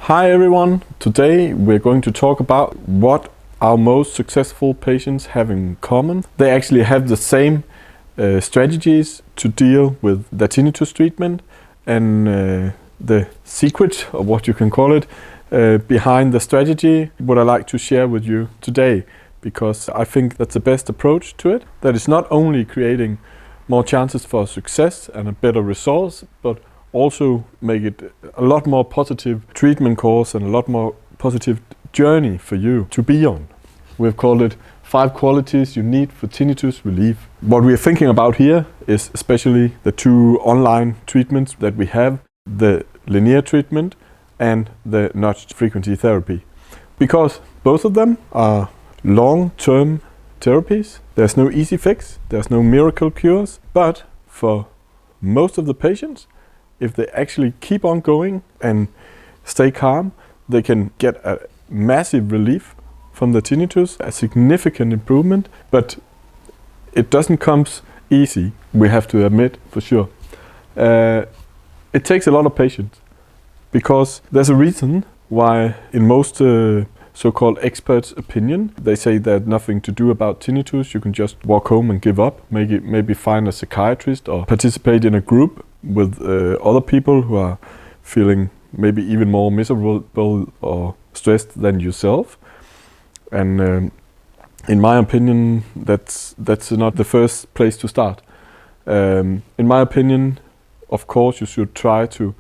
Hi everyone, today we're going to talk about what our most successful patients have in common. They actually have the same strategies to deal with the tinnitus treatment, and the secret, or what you can call it, behind the strategy what I like to share with you today, because I think that's the best approach to it. That is not only creating more chances for success and a better results, but also make it a lot more positive treatment course and a lot more positive journey for you to be on. We've called it 5 qualities you need for tinnitus relief. What we're thinking about here is especially the 2 online treatments that we have, the linear treatment and the nudge frequency therapy. Because both of them are long-term therapies. There's no easy fix, there's no miracle cures, but for most of the patients, if they actually keep on going and stay calm, they can get a massive relief from the tinnitus, a significant improvement, but it doesn't come easy, we have to admit for sure. It takes a lot of patience, because there's a reason why in most so-called experts' opinion, they say there's nothing to do about tinnitus, you can just walk home and give up, maybe find a psychiatrist or participate in a group with other people who are feeling maybe even more miserable or stressed than yourself. And in my opinion, that's not the first place to start. In my opinion, of course, you should try to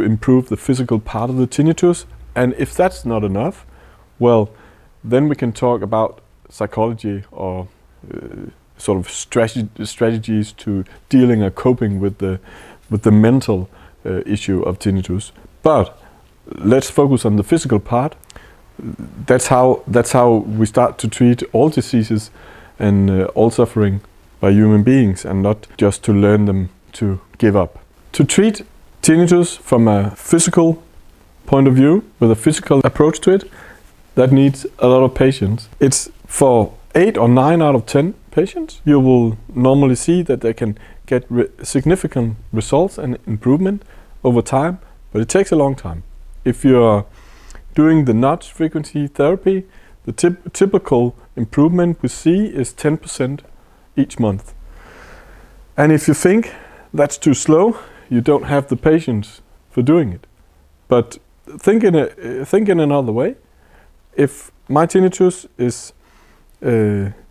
improve the physical part of the tinnitus. And if that's not enough, well, then we can talk about psychology or sort of strategies to dealing or coping with the mental issue of tinnitus. But let's focus on the physical part. That's how we start to treat all diseases and all suffering by human beings, and not just to learn them to give up. To treat tinnitus from a physical point of view, with a physical approach to it, that needs a lot of patience. It's for 8 or 9 out of 10 patients, you will normally see that they can get significant results and improvement over time, but it takes a long time. If you're doing the nudge frequency therapy, the typical improvement we see is 10% each month. And if you think that's too slow, you don't have the patience for doing it. But think in another way. If my tinnitus is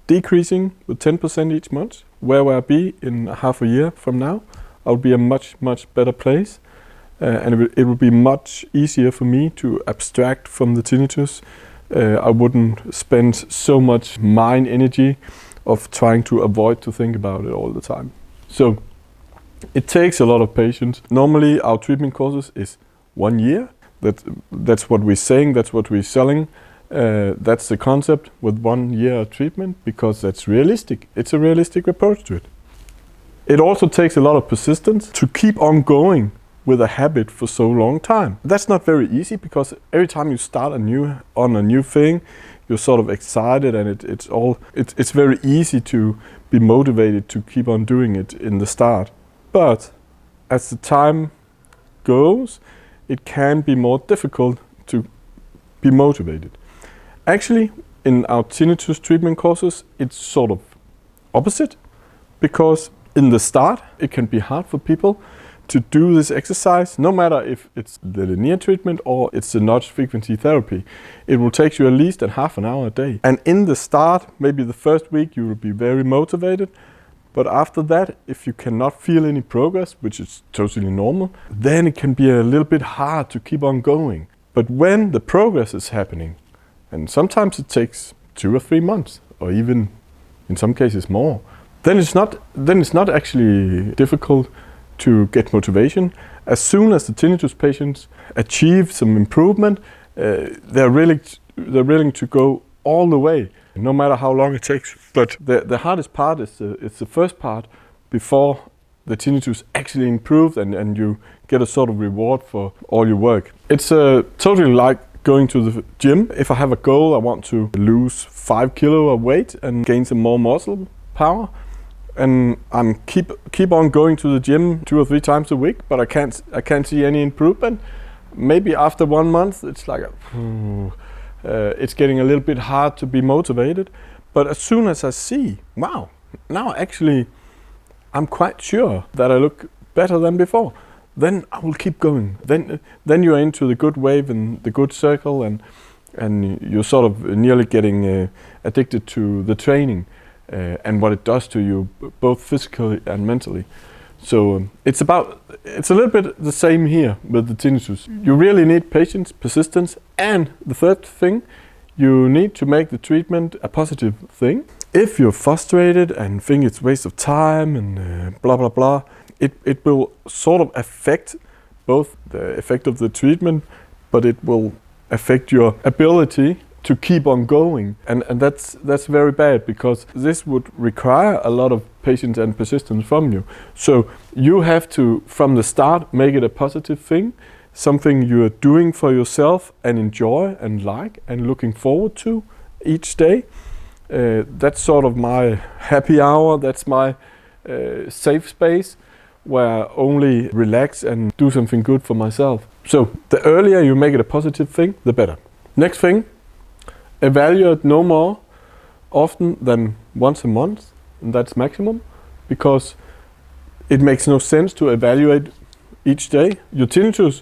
decreasing with 10% each month, where will I be in half a year from now? I'll be a much better place, and it will be much easier for me to abstract from the tinnitus. I wouldn't spend so much mind energy of trying to avoid to think about it all the time. So it takes a lot of patience. Normally our treatment courses is 1 year. That's what we're saying, that's what we're selling. That's the concept with 1 year of treatment, because that's realistic. It's a realistic approach to it. It also takes a lot of persistence to keep on going with a habit for so long time. That's not very easy, because every time you start a new thing, you're sort of excited, and it's very easy to be motivated to keep on doing it in the start. But as the time goes, it can be more difficult to be motivated. Actually, in our tinnitus treatment courses, it's sort of opposite, because in the start, it can be hard for people to do this exercise, no matter if it's the linear treatment or it's the nudge frequency therapy. It will take you at least half an hour a day. And in the start, maybe the first week, you will be very motivated. But after that, if you cannot feel any progress, which is totally normal, then it can be a little bit hard to keep on going. But when the progress is happening, and sometimes it takes 2 or 3 months, or even in some cases more, then it's not actually difficult to get motivation. As soon as the tinnitus patients achieve some improvement, they're willing to go all the way, no matter how long it takes. But the hardest part is the first part, before the tinnitus actually improved and you get a sort of reward for all your work. It's totally like going to the gym. If I have a goal, I want to lose 5 kilo of weight and gain some more muscle power, and I'm keep on going to the gym 2 or 3 times a week, but I can't see any improvement. maybe after 1 month it's like it's getting a little bit hard to be motivated. But as soon as I see, wow, now actually I'm quite sure that I look better than before, then I will keep going. Then you're into the good wave and the good circle, and you're sort of nearly getting addicted to the training and what it does to you, both physically and mentally. So it's a little bit the same here with the tinnitus. You really need patience, persistence, and the third thing, you need to make the treatment a positive thing. If you're frustrated and think it's a waste of time and blah blah blah, it will sort of affect both the effect of the treatment, but it will affect your ability to keep on going, and that's very bad, because this would require a lot of patience and persistence from you. So you have to, from the start, make it a positive thing, something you're doing for yourself and enjoy and like and looking forward to each day. That's sort of my happy hour. That's my safe space where I only relax and do something good for myself. So the earlier you make it a positive thing, the better. Next thing, evaluate no more often than once a month, and that's maximum, because it makes no sense to evaluate each day. Your tinnitus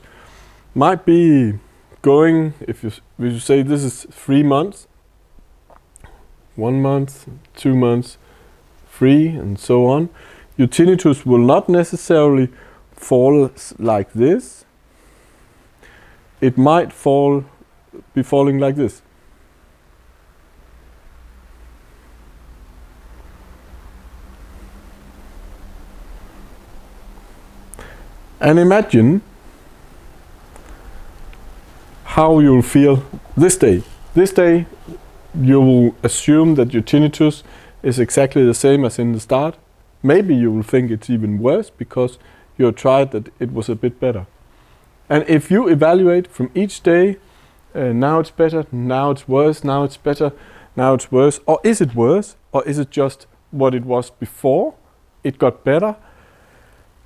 might be going, if you say this is 3 months, 1 month, 2 months, 3, and so on. Your tinnitus will not necessarily fall like this. It might be falling like this. And imagine how you'll feel this day. This day, you will assume that your tinnitus is exactly the same as in the start. Maybe you will think it's even worse because you tried that it was a bit better. And if you evaluate from each day, now it's better, now it's worse, now it's better, now it's worse, or is it worse, or is it just what it was before? It got better.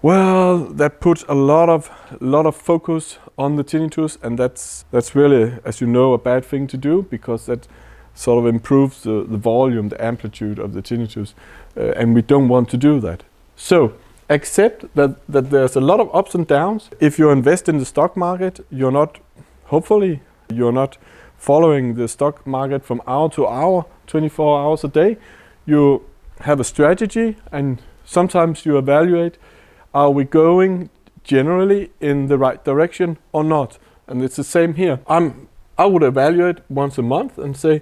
Well, that puts a lot of focus on the tinnitus, and that's really, as you know, a bad thing to do, because that sort of improves the volume, the amplitude of the tinnitus, and we don't want to do that. So accept that there's a lot of ups and downs. If you invest in the stock market, hopefully you're not following the stock market from hour to hour, 24 hours a day. You have a strategy, and sometimes you evaluate, are we going generally in the right direction or not? And it's the same here. I would evaluate once a month and say,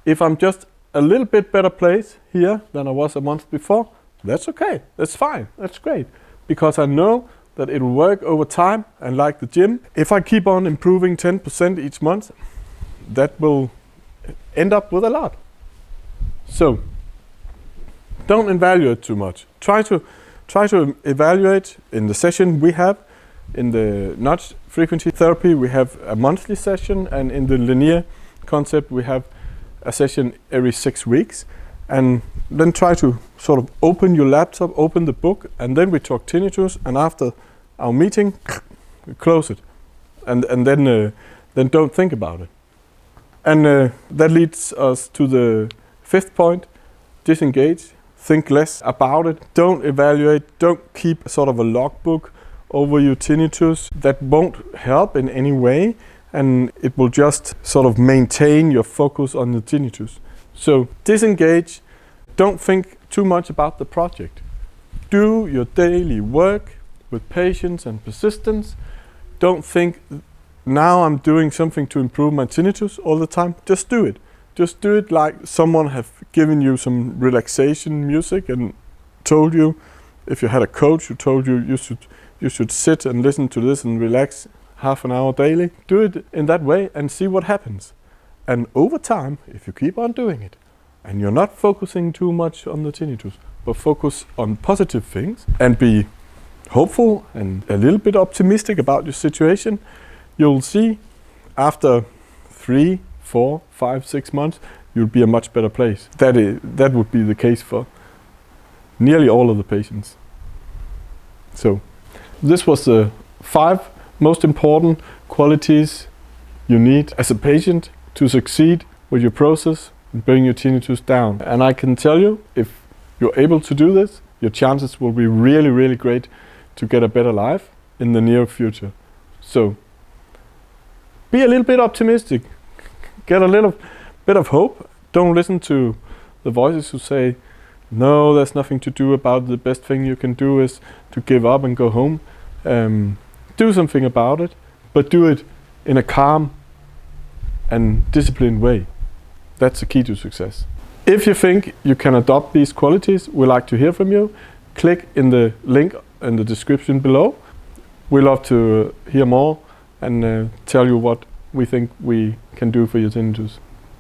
if I'm just a little bit better place here than I was a month before, that's okay, that's fine, that's great. Because I know that it will work over time, and like the gym, if I keep on improving 10% each month, that will end up with a lot. So don't evaluate too much. Try to evaluate in the session we have. In the nudge frequency therapy, we have a monthly session, and in the linear concept, we have a session every 6 weeks. And then try to sort of open your laptop, open the book, and then we talk tinnitus, and after our meeting, we close it. And then don't think about it. And that leads us to the 5th point, disengage. Think less about it. Don't evaluate. Don't keep sort of a logbook over your tinnitus. That won't help in any way, and it will just sort of maintain your focus on the tinnitus. So disengage. Don't think too much about the project. Do your daily work with patience and persistence. Don't think, now I'm doing something to improve my tinnitus all the time. Just do it. Just do it like someone have given you some relaxation music and told you, if you had a coach who told you you should sit and listen to this and relax half an hour daily. Do it in that way and see what happens. And over time, if you keep on doing it, and you're not focusing too much on the tinnitus, but focus on positive things and be hopeful and a little bit optimistic about your situation, you'll see after 3, 4, 5, 6 months, you'll be a much better place. That would be the case for nearly all of the patients. So this was the 5 most important qualities you need as a patient to succeed with your process and bring your tinnitus down. And I can tell you, if you're able to do this, your chances will be really, really great to get a better life in the near future. So be a little bit optimistic, get a little bit of hope. Don't listen to the voices who say, no, there's nothing to do about it. The best thing you can do is to give up and go home. Do something about it, but do it in a calm and disciplined way. That's the key to success. If you think you can adopt these qualities, we'd like to hear from you. Click in the link in the description below. We love to hear more and tell you what we think we can do for your tinnitus.